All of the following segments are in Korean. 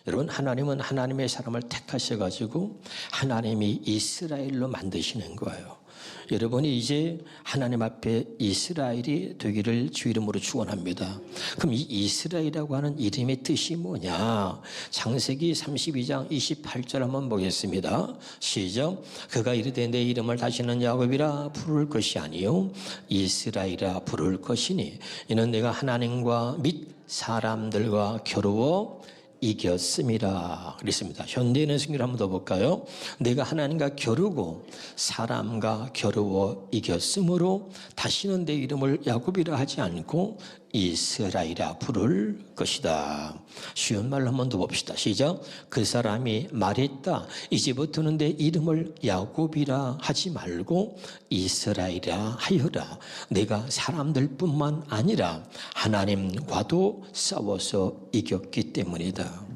여러분, 하나님은 하나님의 사람을 택하셔가지고 하나님이 이스라엘로 만드시는 거예요. 여러분이 이제 하나님 앞에 이스라엘이 되기를 주 이름으로 축원합니다. 그럼 이 이스라엘이라고 하는 이름의 뜻이 뭐냐? 창세기 32장 28절 한번 보겠습니다. 시작. 그가 이르되 내 이름을 다시는 야곱이라 부를 것이 아니요 이스라엘이라 부를 것이니 이는 내가 하나님과 및 사람들과 겨루어 이겼음이라 그랬습니다. 현대인의 승리를 한번 더 볼까요? 내가 하나님과 겨루고 사람과 겨루어 이겼으므로 다시는 내 이름을 야곱이라 하지 않고 이스라엘이라 부를 것이다. 쉬운 말로 한번 더 봅시다. 시작. 그 사람이 말했다. 이제부터는 내 이름을 야곱이라 하지 말고 이스라엘이라 하여라. 내가 사람들뿐만 아니라 하나님과도 싸워서 이겼기 때문이다.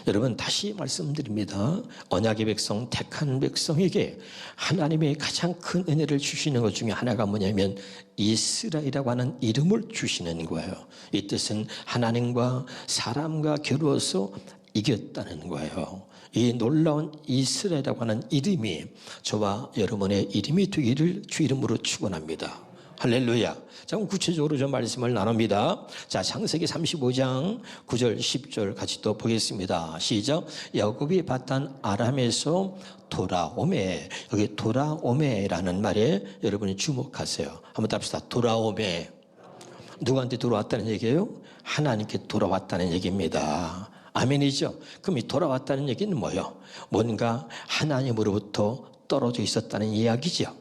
여러분, 다시 말씀드립니다. 언약의 백성, 택한 백성에게 하나님의 가장 큰 은혜를 주시는 것 중에 하나가 뭐냐면 이스라엘이라고 하는 이름을 주시는 거예요. 이 뜻은 하나님과 사람과 겨루어서 이겼다는 거예요. 이 놀라운 이스라엘이라고 하는 이름이 저와 여러분의 이름이 되기를 주 이름으로 축원합니다. 할렐루야. 자, 그럼 구체적으로 좀 말씀을 나눕니다. 자, 창세기 35장 9절 10절 같이 또 보겠습니다. 시작. 야곱이 바단 아람에서 돌아오매. 여기 돌아오매라는 말에 여러분이 주목하세요. 한번 답시다. 돌아오매. 누구한테 돌아왔다는 얘기예요? 하나님께 돌아왔다는 얘기입니다. 아멘이죠? 그럼 이 돌아왔다는 얘기는 뭐예요? 뭔가 하나님으로부터 떨어져 있었다는 이야기죠.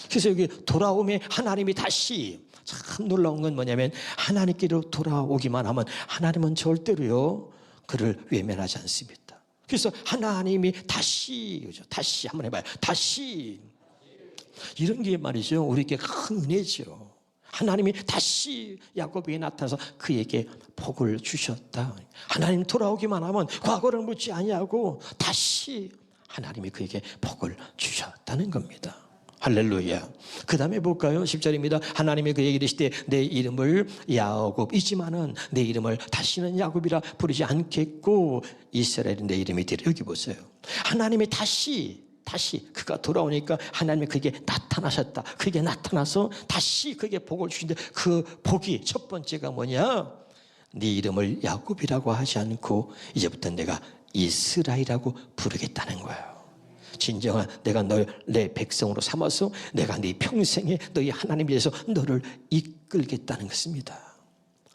그래서 여기 돌아오면 하나님이 다시, 참 놀라운 건 뭐냐면 하나님께로 돌아오기만 하면 하나님은 절대로요 그를 외면하지 않습니다. 그래서 하나님이 다시 한번 해봐요. 다시. 이런 게 말이죠 우리에게 큰 은혜죠. 하나님이 다시 야곱에게 나타나서 그에게 복을 주셨다. 하나님 돌아오기만 하면 과거를 묻지 아니하고 다시 하나님이 그에게 복을 주셨다는 겁니다. 할렐루야. 그 다음에 볼까요? 10절입니다. 하나님이 그에게 이르시되 내 이름을 야곱이지만은 내 이름을 다시는 야곱이라 부르지 않겠고 이스라엘은 내 이름이 되리라. 여기 보세요. 하나님이 다시 그가 돌아오니까 하나님이 그에게 나타나셨다. 그에게 나타나서 다시 그에게 복을 주신데 그 복이 첫 번째가 뭐냐? 네 이름을 야곱이라고 하지 않고 이제부터 내가 이스라엘이라고 부르겠다는 거예요. 진정한 내가 널 내 백성으로 삼아서 내가 네 평생에 너희 하나님 위해서 너를 이끌겠다는 것입니다.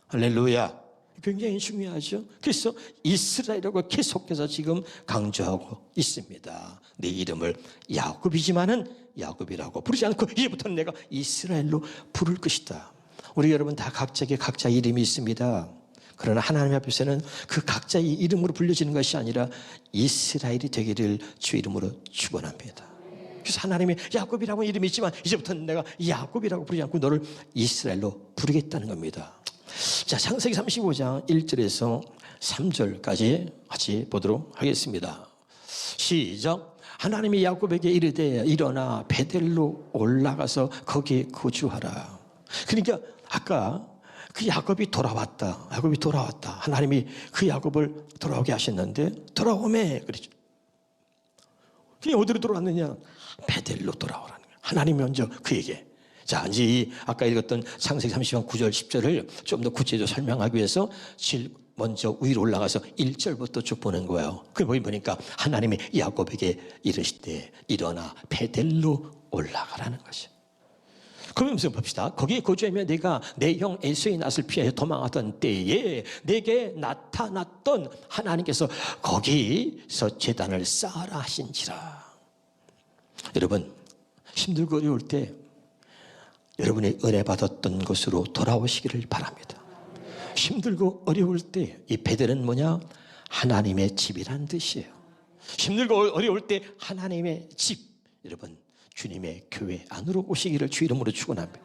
할렐루야. 굉장히 중요하죠. 그래서 이스라엘이라고 계속해서 지금 강조하고 있습니다. 내 이름을 야곱이지만은 야곱이라고 부르지 않고 이제부터는 내가 이스라엘로 부를 것이다. 우리 여러분 다 각자에게 각자 이름이 있습니다. 그러나 하나님 앞에서는 그 각자의 이름으로 불려지는 것이 아니라 이스라엘이 되기를 주 이름으로 축원합니다. 그래서 하나님이 야곱이라고 이름이 있지만 이제부터는 내가 야곱이라고 부르지 않고 너를 이스라엘로 부르겠다는 겁니다. 자, 창세기 35장 1절에서 3절까지 같이 보도록 하겠습니다. 시작. 하나님이 야곱에게 이르되 일어나 베델로 올라가서 거기에 거주하라. 그러니까 아까 그 야곱이 돌아왔다. 하나님이 그 야곱을 돌아오게 하셨는데 돌아오매 그러죠. 그게 어디로 돌아왔느냐? 베델로 돌아오라는 거예요. 하나님이 먼저 그에게. 자, 이제 아까 읽었던 창세기 30장 9절 10절을 좀 더 구체적으로 설명하기 위해서 먼저 위로 올라가서 1절부터 쭉 보는 거예요. 그걸 보니까 하나님이 야곱에게 이르시되 일어나 베델로 올라가라는 것이죠. 그러면서 봅시다. 거기에 거주하며 내가 내 형 에서의 낯을 피하여 도망하던 때에 내게 나타났던 하나님께서 거기서 제단을 쌓아라 하신지라. 여러분, 힘들고 어려울 때 여러분이 은혜 받았던 곳으로 돌아오시기를 바랍니다. 힘들고 어려울 때 이 베델은 뭐냐? 하나님의 집이란 뜻이에요. 힘들고 어려울 때 하나님의 집, 여러분 주님의 교회 안으로 오시기를 주 이름으로 축원합니다.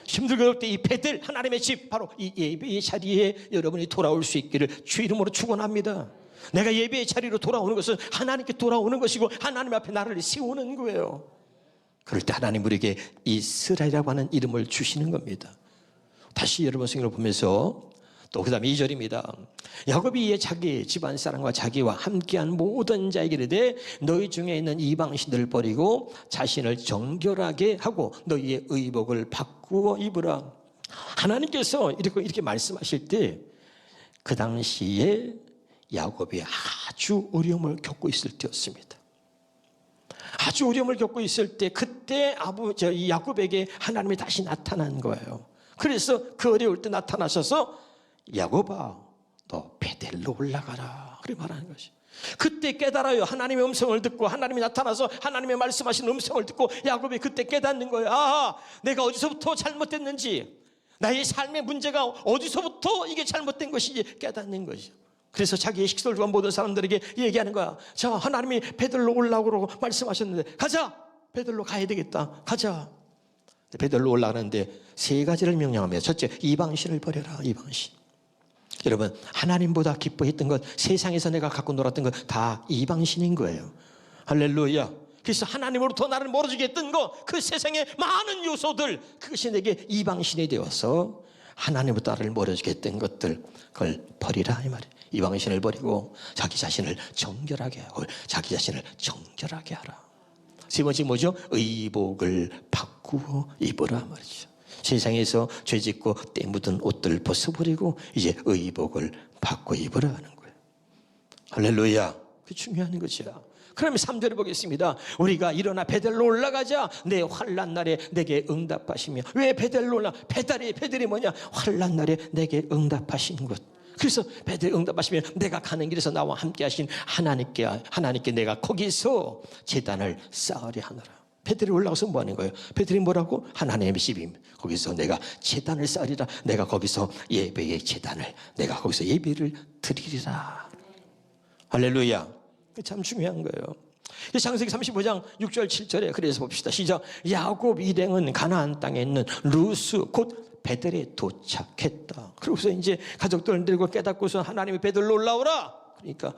힘들고 어려울 때 이 베델 하나님의 집, 바로 이 예배의 자리에 여러분이 돌아올 수 있기를 주 이름으로 축원합니다. 내가 예배의 자리로 돌아오는 것은 하나님께 돌아오는 것이고 하나님 앞에 나를 세우는 거예요. 그럴 때 하나님 우리에게 이스라엘이라고 하는 이름을 주시는 겁니다. 다시 여러분 성경을 보면서 또 그 다음에 2절입니다. 야곱이 이에 자기 집안 사람과 자기와 함께한 모든 자에게 이르되 너희 중에 있는 이방신들을 버리고 자신을 정결하게 하고 너희의 의복을 바꾸어 입으라. 하나님께서 이렇게 말씀하실 때 그 당시에 야곱이 아주 어려움을 겪고 있을 때였습니다. 아주 어려움을 겪고 있을 때 그때 이 야곱에게 하나님이 다시 나타난 거예요. 그래서 그 어려울 때 나타나셔서 야곱아 너 베델로 올라가라 그렇게 말하는 것이. 그때 깨달아요. 하나님의 음성을 듣고 하나님이 나타나서 하나님의 말씀하신 음성을 듣고 야곱이 그때 깨닫는 거예요. 아하, 내가 어디서부터 잘못됐는지, 나의 삶의 문제가 어디서부터 이게 잘못된 것인지 깨닫는 것이죠. 그래서 자기의 식솔과 모든 사람들에게 얘기하는 거야. 자, 하나님이 베들로 올라오라고 말씀하셨는데 가자, 베들로 가야 되겠다, 가자. 베들로 올라가는데 3가지를 명령합니다. 첫째, 이방신을 버려라. 이방신. 여러분, 하나님보다 기뻐했던 것, 세상에서 내가 갖고 놀았던 것 다 이방신인 거예요. 할렐루야. 그래서 하나님으로부터 나를 멀어지게 했던 것, 그 세상의 많은 요소들, 그것이 내게 이방신이 되어서 하나님으로부터 나를 멀어지게 했던 것들, 그걸 버리라 이 말이에요. 이방신을 버리고 자기 자신을 정결하게 하고 자기 자신을 정결하게 하라. 3번째 뭐죠? 의복을 바꾸어 입으라 말이죠. 세상에서 죄짓고 때 묻은 옷들을 벗어버리고 이제 의복을 바꾸어 입으라 하는 거예요. 할렐루야. 그게 중요한 것이야. 그러면 3절을 보겠습니다. 우리가 일어나 베델로 올라가자. 내 환난 날에 내게 응답하시며. 왜 베델로 올라? 베델이 뭐냐? 환난 날에 내게 응답하신 것. 그래서 베델 응답하시면 내가 가는 길에서 나와 함께 하신 하나님께 내가 거기서 제단을 쌓으려 하노라. 베델이 올라가서 뭐 하는 거예요? 베델이 뭐라고? 하나님의 집임. 거기서 내가 제단을 쌓으리라. 내가 거기서 예배의 제단을, 내가 거기서 예배를 드리리라. 할렐루야. 참 중요한 거예요. 창세기 35장 6절 7절에 그래서 봅시다. 시작. 야곱 일행은 가나안 땅에 있는 루스 곧 베델에 도착했다. 그러고서 이제 가족들을 들고 깨닫고서 하나님이 베델로 올라오라. 그러니까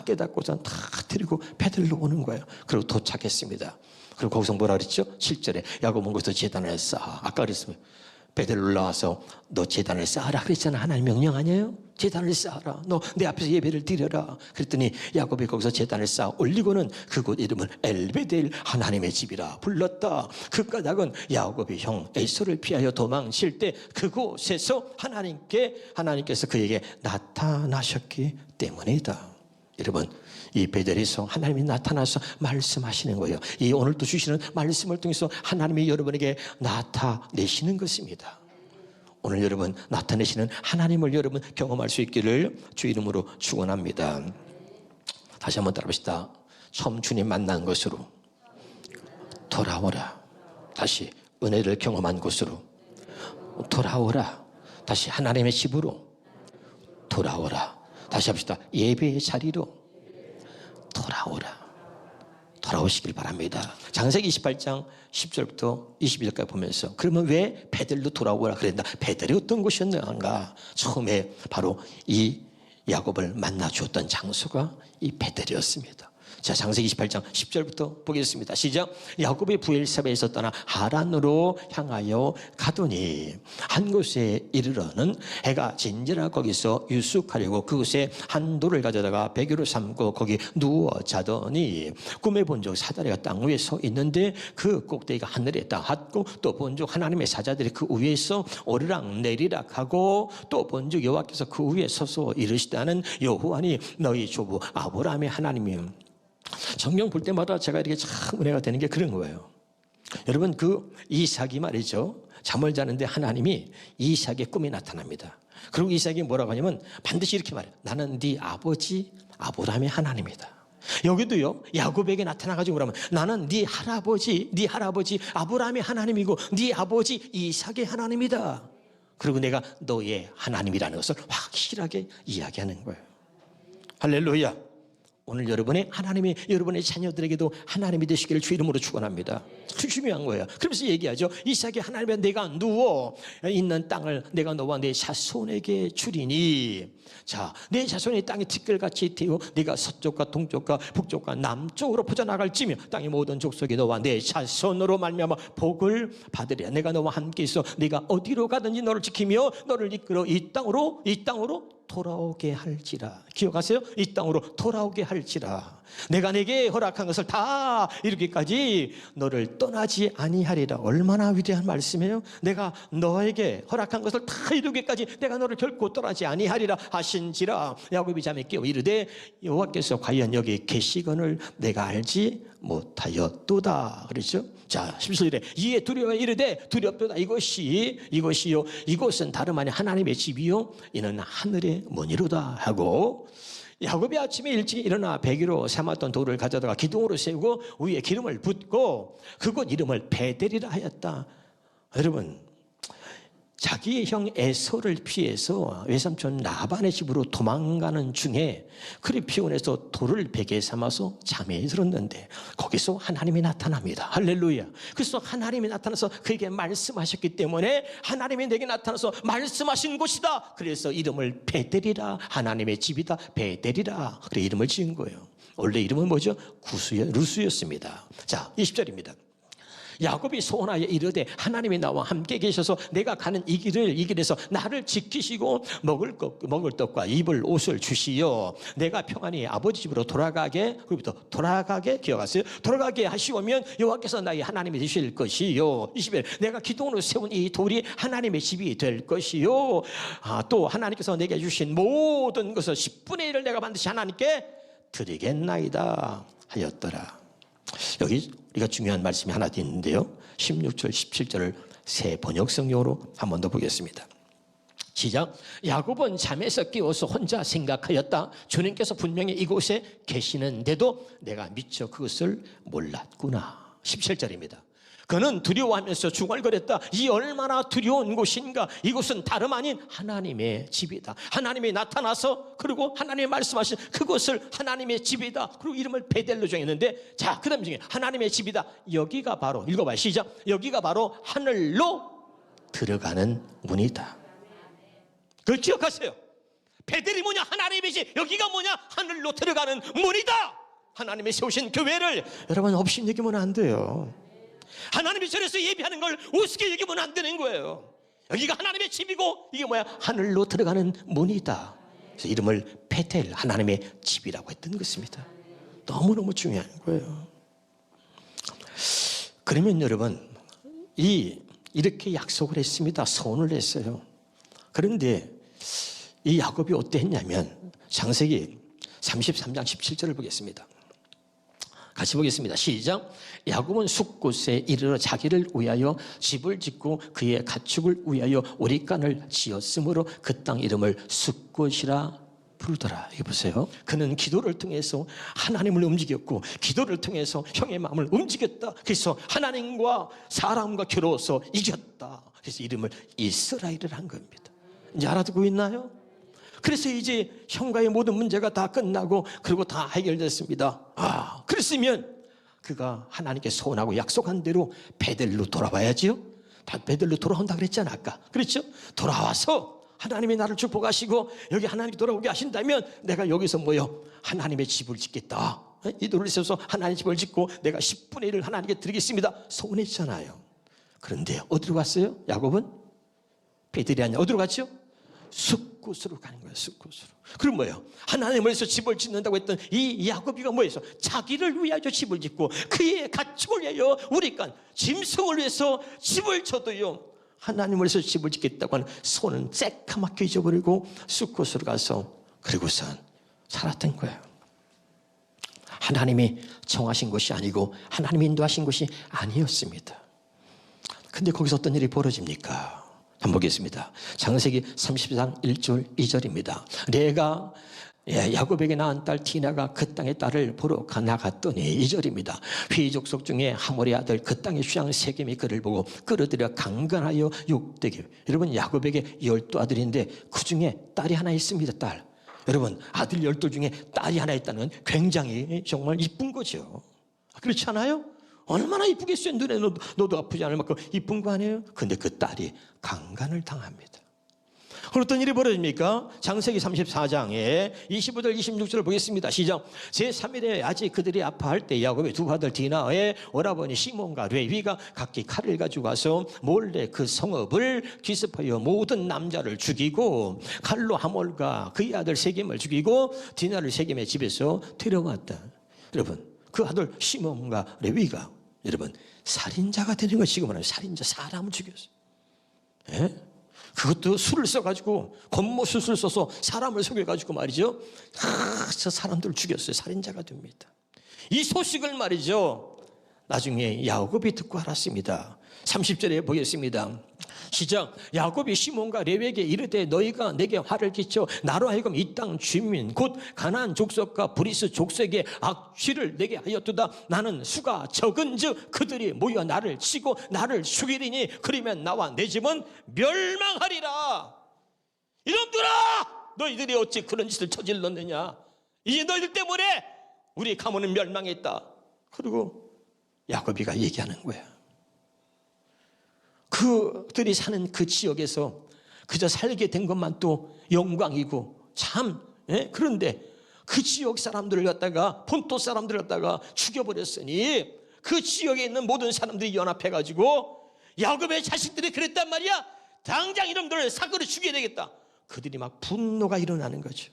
깨닫고서 다 데리고 베델로 오는 거예요. 그리고 도착했습니다. 그리고 거기서 뭐라 그랬죠? 7절에 야곱은 거기서 제단을 쌓아. 아까 그랬습니다. 베델로 올라와서 너 제단을 쌓아라 그랬잖아. 하나님 명령 아니에요? 제단을 쌓아라. 너 내 앞에서 예배를 드려라. 그랬더니 야곱이 거기서 제단을 쌓아 올리고는 그곳 이름을 엘베델, 하나님의 집이라 불렀다. 그 까닭은 야곱이 형 에서를 피하여 도망칠 때 그곳에서 하나님께서 그에게 나타나셨기 때문이다. 여러분, 이 베델에서 하나님이 나타나서 말씀하시는 거예요. 이 오늘 또 주시는 말씀을 통해서 하나님이 여러분에게 나타내시는 것입니다. 오늘 여러분 나타내시는 하나님을 여러분 경험할 수 있기를 주 이름으로 축원합니다. 다시 한번 따라합시다. 처음 주님 만난 곳으로 돌아오라. 다시 은혜를 경험한 곳으로 돌아오라. 다시 하나님의 집으로 돌아오라. 다시 합시다. 예배의 자리로 돌아오시길 바랍니다. 창세기 28장 10절부터 22절까지 보면서 그러면 왜 베델로 돌아오라 그랬나? 베델이 어떤 곳이었는가? 처음에 바로 이 야곱을 만나 주었던 장소가 이 베델이었습니다. 자, 창세기 28장 10절부터 보겠습니다. 시작. 야곱이 부엘사베에서 떠나 하란으로 향하여 가더니 한 곳에 이르러는 해가 진지라 거기서 유숙하려고 그곳에 한 돌을 가져다가 베개로 삼고 거기 누워 자더니 꿈에 본적 사다리가 땅 위에 서 있는데 그 꼭대기가 하늘에 닿았고 또 본적 하나님의 사자들이 그 위에서 오르락 내리락 하고 또 본적 여호와께서 그 위에 서서 이르시다는 여호와니 너희 조부 아브라함의 하나님이요. 성경 볼 때마다 제가 이렇게 참 은혜가 되는 게 그런 거예요. 여러분, 그 이삭이 말이죠. 잠을 자는데 하나님이 이삭의 꿈에 나타납니다. 그리고 이삭이 뭐라고 하냐면 반드시 이렇게 말해요. 나는 네 아버지 아브라함의 하나님이다. 여기도요, 야곱에게 나타나가지고 그러면 나는 네 할아버지 아브라함의 하나님이고 네 아버지 이삭의 하나님이다. 그리고 내가 너의 하나님이라는 것을 확실하게 이야기하는 거예요. 할렐루야. 오늘 하나님이 여러분의 자녀들에게도 하나님이 되시기를 주 이름으로 축원합니다. 중요한 거예요. 그러면서 얘기하죠. 이삭이 하나님의 내가 누워 있는 땅을 내가 너와 내 자손에게 주리니, 자, 내 자손이 땅이 티끌같이 되어 네가 서쪽과 동쪽과 북쪽과 남쪽으로 퍼져나갈지며 땅의 모든 족속이 너와 내 자손으로 말미암아 복을 받으리라. 내가 너와 함께 있어 네가 어디로 가든지 너를 지키며 너를 이끌어 이 땅으로 돌아오게 할지라. 기억하세요? 이 땅으로 돌아오게 할지라. 내가 내게 허락한 것을 다 이루기까지 너를 떠나지 아니하리라. 얼마나 위대한 말씀이에요. 내가 너에게 허락한 것을 다 이루기까지 내가 너를 결코 떠나지 아니하리라 하신지라. 야곱이 잠에 깨어 이르되 여호와께서 과연 여기 계시거늘 내가 알지 못하였도다. 그렇죠? 자, 17절에 이에 두려워 이르되 두렵도다. 이것이요 이곳은 다름 아닌 하나님의 집이요 이는 하늘의 문이로다 하고, 야곱이 아침에 일찍 일어나 배기로 삼았던 돌을 가져다가 기둥으로 세우고 위에 기름을 붓고 그곳 이름을 베델이라 하였다. 여러분, 자기의 형 에서를 피해서 외삼촌 라반의 집으로 도망가는 중에 그리 피곤해서 돌을 베개 삼아서 잠에 들었는데 거기서 하나님이 나타납니다. 할렐루야. 그래서 하나님이 나타나서 그에게 말씀하셨기 때문에 하나님이 내게 나타나서 말씀하신 곳이다. 그래서 이름을 베델이라, 하나님의 집이다, 베델이라 그래 이름을 지은 거예요. 원래 이름은 뭐죠? 루스였습니다. 자, 20절입니다. 야곱이 소원하여 이르되 하나님이 나와 함께 계셔서 내가 가는 이 길에서 나를 지키시고 먹을 떡과 입을 옷을 주시어 내가 평안히 아버지 집으로 돌아가게, 그리고부터 돌아가게, 기억하세요? 돌아가게 하시오면 여호와께서 나의 하나님이 되실 것이요. 20일 내가 기둥으로 세운 이 돌이 하나님의 집이 될 것이요. 또 하나님께서 내게 주신 모든 것을 10분의 1을 내가 반드시 하나님께 드리겠나이다 하였더라. 여기 우리가 중요한 말씀이 하나 더 있는데요, 16절 17절을 새 번역성경으로 한 번 더 보겠습니다. 시작. 야곱은 잠에서 깨어서 혼자 생각하였다. 주님께서 분명히 이곳에 계시는데도 내가 미처 그것을 몰랐구나. 17절입니다. 그는 두려워하면서 중얼거렸다. 이 얼마나 두려운 곳인가. 이곳은 다름 아닌 하나님의 집이다. 하나님이 나타나서 그리고 하나님이 말씀하신 그곳을 하나님의 집이다. 그리고 이름을 베델로 정했는데, 자, 그 다음 중에 하나님의 집이다. 여기가 바로, 읽어봐요. 시작. 여기가 바로 하늘로 들어가는 문이다. 그걸 기억하세요. 베델이 뭐냐? 하나님의 집. 여기가 뭐냐? 하늘로 들어가는 문이다. 하나님이 세우신 교회를 여러분 없이 여기면 안 돼요. 하나님이 저래서 예비하는 걸 우습게 여기면 안 되는 거예요. 여기가 하나님의 집이고 이게 뭐야? 하늘로 들어가는 문이다. 그래서 이름을 베텔, 하나님의 집이라고 했던 것입니다. 너무너무 중요한 거예요. 그러면 여러분, 이렇게 약속을 했습니다. 소원을 했어요. 그런데 이 야곱이 어떻게 했냐면, 창세기 33장 17절을 보겠습니다. 같이 보겠습니다. 시작. 야곱은 숫곳에 이르러 자기를 위하여 집을 짓고 그의 가축을 위하여 오리간을 지었으므로 그 땅 이름을 숫곳이라 부르더라. 이거 보세요. 그는 기도를 통해서 하나님을 움직였고 기도를 통해서 형의 마음을 움직였다. 그래서 하나님과 사람과 겨루어서 이겼다. 그래서 이름을 이스라엘을 한 겁니다. 이제 알아듣고 있나요? 그래서 이제 형과의 모든 문제가 다 끝나고 그리고 다 해결됐습니다. 그랬으면 그가 하나님께 소원하고 약속한 대로 베델로 돌아와야지요. 베델로 돌아온다 그랬잖아 아까. 그렇죠? 돌아와서 하나님이 나를 축복하시고 여기 하나님께 돌아오게 하신다면 내가 여기서 하나님의 집을 짓겠다. 이 돌을 세워서 하나님의 집을 짓고 내가 10분의 1을 하나님께 드리겠습니다. 소원했잖아요. 그런데 어디로 갔어요? 야곱은 베델이 아니라 어디로 갔죠? 숫곳으로 가는 거예요. 숫곳으로. 그럼 뭐예요? 하나님을 위해서 집을 짓는다고 했던 이 야곱이가 뭐예요? 자기를 위하여 집을 짓고 그의 가축을 위하여 우리간 짐승을 위해서 집을 쳐도요, 하나님을 위해서 집을 짓겠다고 하는 손은 새까맣게 잊어버리고 숫곳으로 가서 그리고선 살았던 거예요. 하나님이 정하신 것이 아니고 하나님이 인도하신 것이 아니었습니다. 근데 거기서 어떤 일이 벌어집니까? 한번 보겠습니다. 창세기 30장 1절 2절입니다. 내가 야곱에게 낳은 딸 디나가 그 땅의 딸을 보러 나갔더니 2절입니다. 휘족속 중에 하몰의 아들 그 땅의 수장 세겜이 그를 보고 끌어들여 강간하여 욕되게. 여러분, 야곱에게 12 아들인데 그 중에 딸이 하나 있습니다. 딸. 여러분, 아들 12 중에 딸이 하나 있다는 건 굉장히 정말 이쁜 거죠. 그렇지 않아요? 얼마나 이쁘겠어요. 눈에 너도 아프지 않을 만큼 이쁜 거 아니에요? 근데 그 딸이 강간을 당합니다. 어떤 일이 벌어집니까? 창세기 34장에 25절 26절을 보겠습니다. 시작. 제3일에 아직 그들이 아파할 때 야곱의 두 아들 디나의 오라버니 시몬과 레위가 각기 칼을 가지고 와서 몰래 그 성읍을 기습하여 모든 남자를 죽이고 칼로 하몰과 그의 아들 세겜을 죽이고 디나를 세겜의 집에서 데려왔다. 여러분, 그 아들 시몬과 레위가 여러분 살인자가 되는 거 지금 말하면 살인자, 사람을 죽였어요. 예? 그것도 술을 써가지고 겉모술을 써서 사람을 속여가지고 말이죠. 저 사람들을 죽였어요. 살인자가 됩니다. 이 소식을 말이죠. 나중에 야곱이 듣고 알았습니다. 30절에 보겠습니다. 시작. 야곱이 시몬과 레위에게 이르되 너희가 내게 화를 끼쳐 나로 하여금 이 땅 주민 곧 가나안 족속과 브리스 족속의 악취를 내게 하였도다. 나는 수가 적은즉 그들이 모여 나를 치고 나를 죽이리니 그러면 나와 내 집은 멸망하리라. 이놈들아, 너희들이 어찌 그런 짓을 저질렀느냐. 이제 너희들 때문에 우리 가문은 멸망했다. 그리고 야곱이가 얘기하는 거야. 그들이 사는 그 지역에서 그저 살게 된 것만 또 영광이고 참, 예? 그런데 그 지역 사람들을 갖다가 본토 사람들을 갖다가 죽여버렸으니 그 지역에 있는 모든 사람들이 연합해가지고 야곱의 자식들이 그랬단 말이야. 당장 이놈들을 사거리 죽여야 되겠다. 그들이 막 분노가 일어나는 거죠.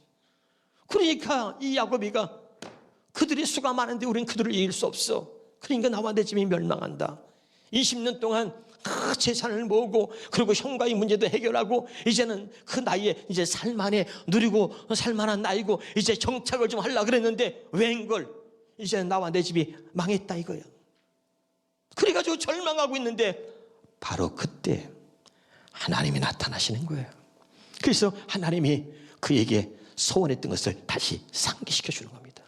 그러니까 이 야곱이가 그들이 수가 많은데 우린 그들을 이길 수 없어. 그러니까 나와 내 집이 멸망한다. 20년 동안 재산을 모으고 그리고 형과의 문제도 해결하고 이제는 그 나이에 이제 살만해 누리고 살만한 나이고 이제 정착을 좀 하려고 그랬는데 웬걸 이제 나와 내 집이 망했다 이거야. 그래가지고 절망하고 있는데 바로 그때 하나님이 나타나시는 거예요. 그래서 하나님이 그에게 소원했던 것을 다시 상기시켜 주는 겁니다.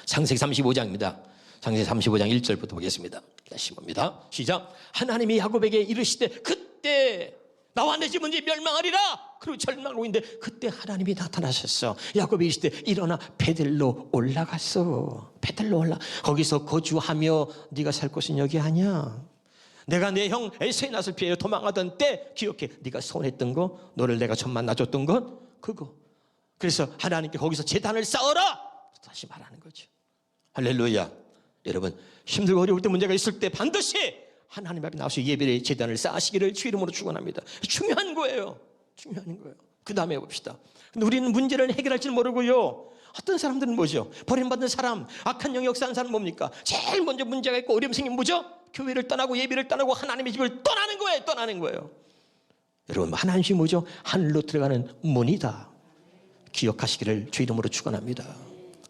창세기 35장입니다. 창세기 35장 1절부터 보겠습니다. 다시 봅니다. 시작. 하나님이 야곱에게 이르시되 그때 나와 내 집은 이제 멸망하리라. 그리고 절망하고 있는데 그때 하나님이 나타나셨어. 야곱이 이르시되 일어나 베델로 올라갔어. 베델로 올라. 거기서 거주하며 네가 살 곳은 여기 아니야. 내가 내 형 에서의 낯을 피해 도망하던 때 기억해. 네가 소원했던 거, 너를 내가 좀 만나줬던 것, 그거. 그래서 하나님께 거기서 제단을 쌓아라. 다시 말하는 거죠. 할렐루야. 여러분, 힘들고 어려울 때 문제가 있을 때 반드시 하나님 앞에 나와서 예배의 제단을 쌓으시기를 주 이름으로 축원합니다. 중요한 거예요. 중요한 거예요. 그 다음에 봅시다. 근데 우리는 문제를 해결할 줄 모르고요. 어떤 사람들은 뭐죠? 버림받은 사람, 악한 영역 사는 사람 뭡니까? 제일 먼저 문제가 있고 어려움 생기면 뭐죠? 교회를 떠나고 예배를 떠나고 하나님의 집을 떠나는 거예요. 떠나는 거예요. 여러분, 하나님이 뭐죠? 하늘로 들어가는 문이다. 기억하시기를 주 이름으로 축원합니다.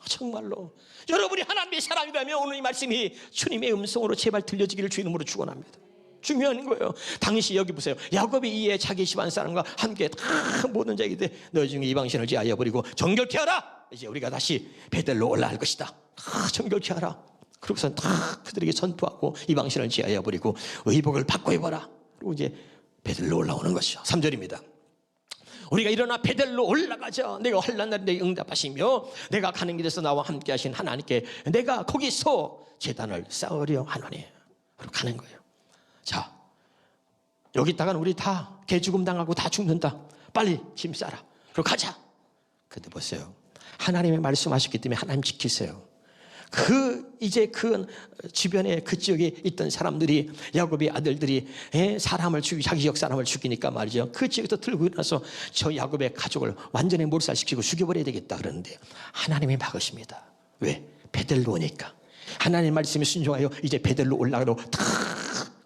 정말로 여러분이 하나님의 사람이라면 오늘 이 말씀이 주님의 음성으로 제발 들려지기를 주 이름으로 축원합니다. 중요한 거예요. 당시 여기 보세요. 야곱이 이에 자기 집안 사람과 함께 다 모든 자기들 너희 중에 이방신을 제하여 버리고 정결케 하라. 이제 우리가 다시 베델로 올라갈 것이다. 다 정결케 하라. 그러고선 다 그들에게 선포하고 이방신을 제하여 버리고 의복을 바꿔 입어라. 그리고 이제 베델로 올라오는 것이죠. 3절입니다. 우리가 일어나 베델로 올라가자. 내가 환난 날에 내게 응답하시며 내가 가는 길에서 나와 함께 하신 하나님께 내가 거기서 제단을 쌓으려 하노니. 그리고 가는 거예요. 자, 여기 있다가는 우리 다 개죽음 당하고 다 죽는다. 빨리 짐 싸라. 그리고 가자. 근데 보세요. 하나님의 말씀하셨기 때문에 하나님 지키세요. 이제 그 주변에 그 지역에 있던 사람들이 야곱의 아들들이 사람을 죽이고 자기 지역 사람을 죽이니까 말이죠. 그 지역에서 들고 일어나서 저 야곱의 가족을 완전히 몰살시키고 죽여버려야 되겠다 그러는데 하나님이 막으십니다. 왜? 베델로 오니까. 하나님 말씀에 순종하여 이제 베델로 올라가고 다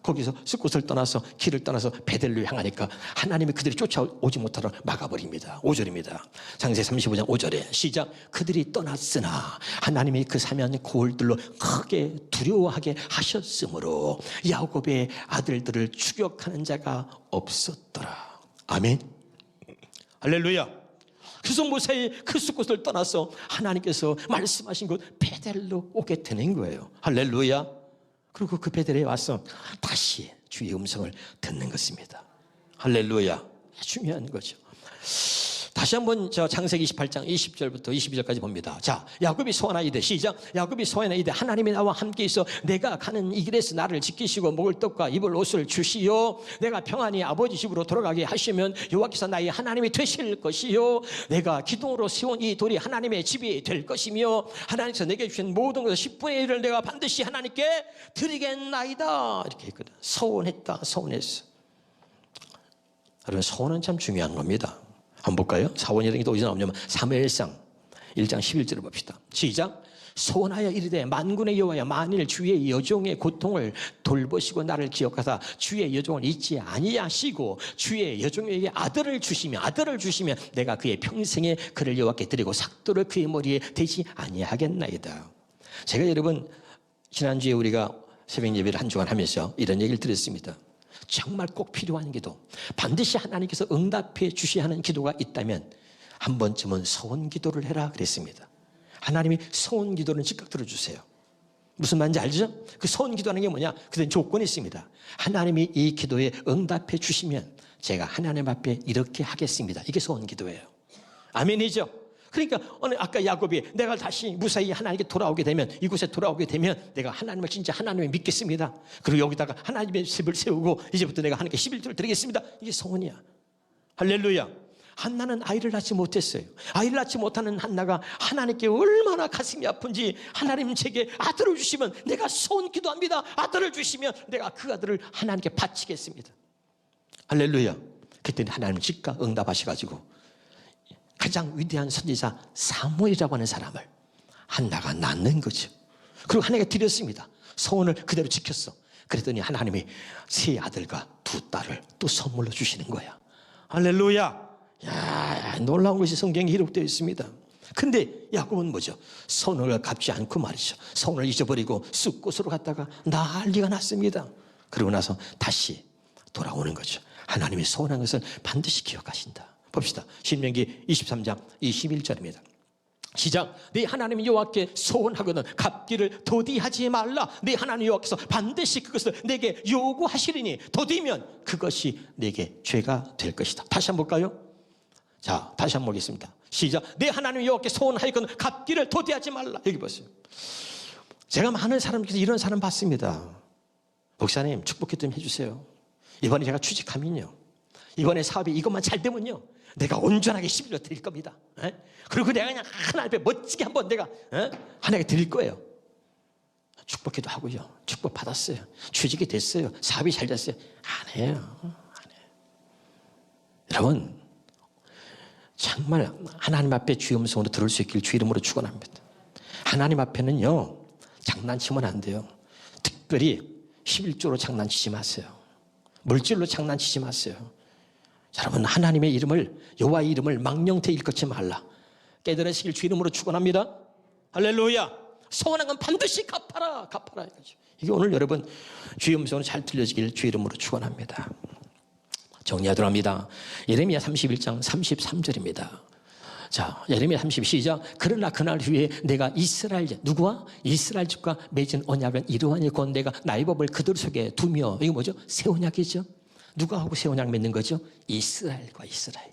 거기서 숲곳을 떠나서 길을 떠나서 베델로 향하니까 하나님이 그들이 쫓아오지 못하도록 막아버립니다. 5절입니다. 창세기 35장 5절에 시작. 그들이 떠났으나 하나님이 그 사면 고을들로 크게 두려워하게 하셨으므로 야곱의 아들들을 추격하는 자가 없었더라. 아멘. 할렐루야. 그래서 무사히 그 숲곳을 떠나서 하나님께서 말씀하신 곳 베델로 오게 되는 거예요. 할렐루야. 그리고 그 베델에 와서 다시 주의 음성을 듣는 것입니다. 할렐루야. 중요한 거죠. 다시 한번 저 창세기 28장 20절부터 22절까지 봅니다. 자, 야곱이 소원하이되, 시작. 야곱이 소원하이되 하나님이 나와 함께 있어 내가 가는 이 길에서 나를 지키시고 먹을 떡과 입을 옷을 주시오. 내가 평안히 아버지 집으로 돌아가게 하시면 여호와께서 나의 하나님이 되실 것이요, 내가 기둥으로 세운 이 돌이 하나님의 집이 될 것이며 하나님께서 내게 주신 모든 것의 10분의 1을 내가 반드시 하나님께 드리겠나이다. 이렇게 했거든. 소원했다. 소원했어. 여러분, 소원은 참 중요한 겁니다. 한번 볼까요? 사원이라는 게 또 어디서 나오냐면 사무엘상 1장 11절을 봅시다. 시작. 소원하여 이르되 만군의 여호와여, 만일 주의 여종의 고통을 돌보시고 나를 기억하사 주의 여종을 잊지 아니하시고 주의 여종에게 아들을 주시면 내가 그의 평생에 그를 여호와께 드리고 삭도를 그의 머리에 대지 아니하겠나이다. 제가 여러분 지난주에 우리가 새벽 예배를 한 주간 하면서 이런 얘기를 드렸습니다. 정말 꼭 필요한 기도, 반드시 하나님께서 응답해 주셔야 하는 기도가 있다면 한 번쯤은 소원 기도를 해라 그랬습니다. 하나님이 소원 기도는 즉각 들어주세요. 무슨 말인지 알죠? 그 소원 기도하는 게 뭐냐? 그런 조건이 있습니다. 하나님이 이 기도에 응답해 주시면 제가 하나님 앞에 이렇게 하겠습니다. 이게 소원 기도예요. 아멘이죠? 그러니까 아까 야곱이 내가 다시 무사히 하나님께 돌아오게 되면, 이곳에 돌아오게 되면 내가 하나님을 진짜 하나님을 믿겠습니다. 그리고 여기다가 하나님의 집을 세우고 이제부터 내가 하나님께 11조를 드리겠습니다. 이게 소원이야. 할렐루야. 한나는 아이를 낳지 못했어요. 아이를 낳지 못하는 한나가 하나님께 얼마나 가슴이 아픈지, 하나님 제게 아들을 주시면 내가 소원 기도합니다. 아들을 주시면 내가 그 아들을 하나님께 바치겠습니다. 할렐루야. 그랬더니 하나님 즉각 응답하셔가지고 가장 위대한 선지자 사무엘이라고 하는 사람을 한나가 낳는 거죠. 그리고 하나님께 드렸습니다. 소원을 그대로 지켰어. 그랬더니 하나님이 세 아들과 두 딸을 또 선물로 주시는 거야. 할렐루야. 야, 놀라운 것이 성경에 기록되어 있습니다. 근데 야곱은 뭐죠? 소원을 갚지 않고 말이죠. 소원을 잊어버리고 쑥곳으로 갔다가 난리가 났습니다. 그러고 나서 다시 돌아오는 거죠. 하나님이 소원한 것을 반드시 기억하신다. 봅시다. 신명기 23장 21절입니다. 시작. 네 하나님 여호와께 소원하거든 갚기를 더디하지 말라. 네 하나님 여호와께서 반드시 그것을 내게 요구하시리니 더디면 그것이 내게 죄가 될 것이다. 다시 한번 볼까요? 자, 다시 한번 보겠습니다. 시작. 내 하나님 여호와께 소원하였거든 갚기를 더디하지 말라. 여기 보세요. 제가 많은 사람께서 이런 사람 봤습니다. 목사님 축복 좀 해주세요. 이번에 제가 취직하면요, 이번에 사업이 이것만 잘 되면요, 내가 온전하게 11조 드릴 겁니다. 그리고 내가 그냥 하나님 앞에 멋지게 한번 내가 하나님께 드릴 거예요. 축복기도 하고요, 축복 받았어요, 취직이 됐어요, 사업이 잘 됐어요. 안 해요. 여러분, 정말 하나님 앞에 주의 음성으로 들을 수 있길 주 이름으로 축원합니다. 하나님 앞에는요 장난치면 안 돼요. 특별히 11조로 장난치지 마세요. 물질로 장난치지 마세요. 여러분, 하나님의 이름을, 여호와의 이름을 망령되이 일컫지 말라. 깨달으시길 주 이름으로 축원합니다. 할렐루야. 소원한 건 반드시 갚아라. 이게 오늘 여러분 주의 음성으로 잘 들려지길 주 이름으로 축원합니다. 정리하도록 합니다. 예레미야 31장 33절입니다. 자, 예레미야 30 시작. 그러나 그날 후에 내가 이스라엘, 누구와? 이스라엘 집과 맺은 언약은 이러하니 곧 내가 나의 법을 그들 속에 두며, 이게 뭐죠? 새 언약이죠. 누가 하고 새 언약 맺는 거죠? 이스라엘과 이스라엘.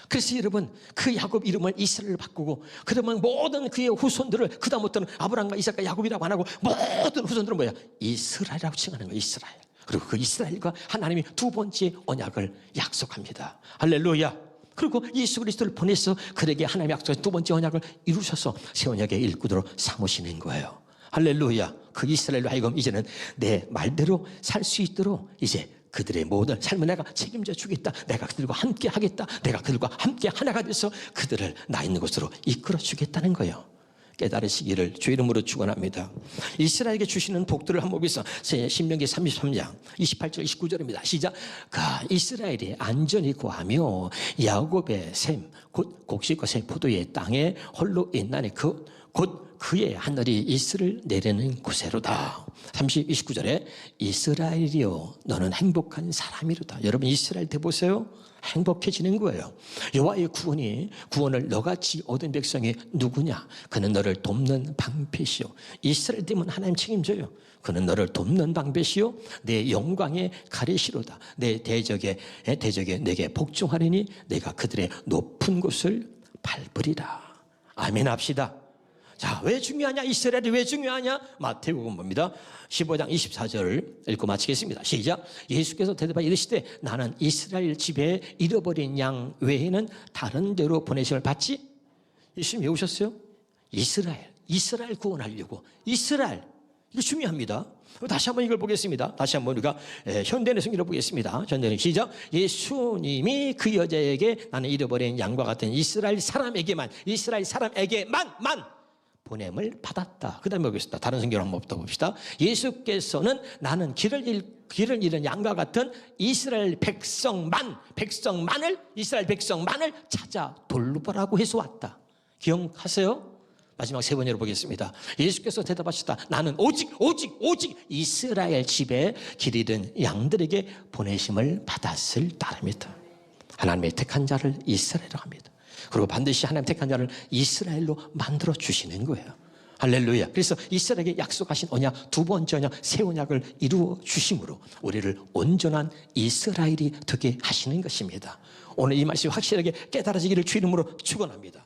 그래서 여러분, 그 야곱 이름을 이스라엘로 바꾸고, 그러면 모든 그의 후손들을, 그다음부터는 아브라함과 이삭과 야곱이라고 안 하고 모든 후손들은 뭐야? 이스라엘이라고 칭하는 거예요. 이스라엘. 그리고 그 이스라엘과 하나님이 두 번째 언약을 약속합니다. 할렐루야. 그리고 예수 그리스도를 보내서 그에게 하나님의 약속의 두 번째 언약을 이루셔서 새 언약의 일꾼으로 삼으시는 거예요. 할렐루야. 그 이스라엘로 하여금 이제는 내 말대로 살 수 있도록 이제 그들의 모든 삶을 내가 책임져 주겠다. 내가 그들과 함께 하겠다. 내가 그들과 함께 하나가 돼서 그들을 나 있는 곳으로 이끌어 주겠다는 거예요. 깨달으시기를 주 이름으로 축원합니다. 이스라엘에게 주시는 복들을 한번 보겠습니다. 신명기 33장 28절 29절입니다. 시작. 이스라엘이 안전히 구하며 야곱의 샘 곧 곡식과 새 포도의 땅에 홀로 있나니 그 곧 그의 하늘이 이슬을 내리는 곳에로다. 29절에 이스라엘이여 너는 행복한 사람이로다. 여러분 이스라엘 때 보세요. 행복해지는 거예요. 여호와의 구원을 너같이 얻은 백성이 누구냐? 그는 너를 돕는 방패시오. 이스라엘 팀은 하나님 책임져요. 그는 너를 돕는 방패시오 내 영광의 가리시로다. 내 대적에 내게 복종하리니 내가 그들의 높은 곳을 밟으리라. 아멘 합시다. 자, 왜 중요하냐? 이스라엘이 왜 중요하냐? 마태복음 봅니다. 15장 24절을 읽고 마치겠습니다. 시작. 예수께서 대답하여 이르시되 나는 이스라엘 집에 잃어버린 양 외에는 다른 데로 보내심을 받지? 예수님 왜 오셨어요? 이스라엘 구원하려고. 이스라엘. 이거 중요합니다. 다시 한번 이걸 보겠습니다. 다시 한번 우리가 현대의 성경을 보겠습니다. 현대는 시작. 예수님이 그 여자에게 나는 잃어버린 양과 같은 이스라엘 사람에게만 보냄을 받았다. 그 다음에 보겠습니다. 다른 성경을 한번 봅시다. 예수께서는 나는 길을 잃은 양과 같은 이스라엘 백성만을 찾아 돌보라고 해서 왔다. 기억하세요? 마지막 세 번째로 보겠습니다. 예수께서 대답하셨다. 나는 오직 이스라엘 집에 길 잃은 양들에게 보내심을 받았을 따름이다. 하나님의 택한 자를 이스라엘이라고 합니다. 그리고 반드시 하나님 택한 자를 이스라엘로 만들어 주시는 거예요. 할렐루야. 그래서 이스라엘에게 약속하신 언약, 두 번째 언약, 새 언약을 이루어 주심으로 우리를 온전한 이스라엘이 되게 하시는 것입니다. 오늘 이 말씀이 확실하게 깨달아지기를 주 이름으로 축원합니다.